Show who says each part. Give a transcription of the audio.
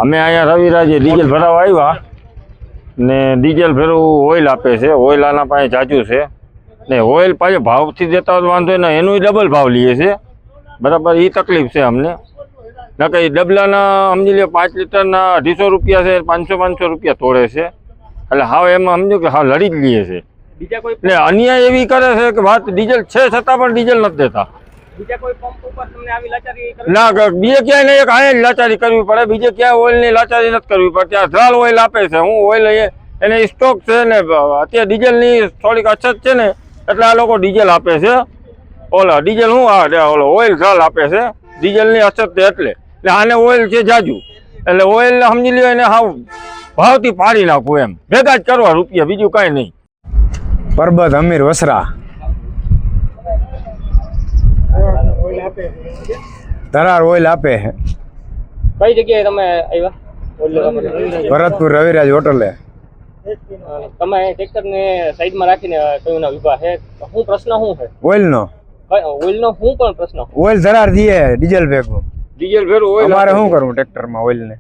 Speaker 1: અમે અહીંયા રવિરાજે ડીઝલ ભરાવા આવ્યા ને ડીઝલ ફેરવું ઓઇલ આપે છે. ઓઇલ આના પાસે જાજુ છે ને ઓઇલ પાછું ભાવથી દેતા હોય વાંધો ને એનું ડબલ ભાવ લઈએ છે. બરાબર, એ તકલીફ છે અમને. ના કે ડબલાના સમજી લે 5 લીટરના 250 રૂપિયા છે, 500 રૂપિયા તોડે છે. એટલે હાવ એમાં સમજો કે હાવ લડી જ લઈએ છે. એટલે અન્યાય એવી કરે છે કે વાત ડીઝલ છે છતાં પણ ડીઝલ નથી દેતા. ના, બીજે ક્યાંય નહીં, એક અહીંયા લાચારી કરવી પડે, બીજે ક્યાંય ઓઇલની લાચારી નથી કરવી પડે. ત્યાં ધ્રાલ ઓઇલ આપે છે. હું ઓઇલ એને સ્ટોક છે ને અત્યારે ડીઝલની થોડીક અછત છે ને એટલે આ લોકો ડીઝલ આપે છે. ઓલા ડીઝલ ઓલો ઓઇલ ધ્રાલ આપે છે, ડીઝલની અછત છે એટલે આને ઓઇલ છે જાજુ. એટલે ઓઇલ સમજી લ્યો એને હાવ ભાવથી પાડી નાખવું, એમ ભેગા જ કરવા રૂપિયા, બીજું કાંઈ નહીં.
Speaker 2: પરબત અમીર વસરા ધરાર ઓઇલ આપે.
Speaker 3: કઈ જગ્યાએ તમે આવ્યા?
Speaker 2: ભરતપુર રવિરાજ હોટલે.
Speaker 3: તમે ટ્રેક્ટર ને સાઈડમાં રાખીને કયું ના વિભાગ છે? શું પ્રશ્ન શું છે
Speaker 2: ઓઇલ નો?
Speaker 3: ઓઇલ નો શું પણ પ્રશ્ન?
Speaker 2: ઓઇલ ધરાર દીએ ડીઝલ ભેગું.
Speaker 1: ડીઝલ ભેરું ઓઇલ
Speaker 2: અમારે શું કરવું ટ્રેક્ટર માં ઓઇલ ને?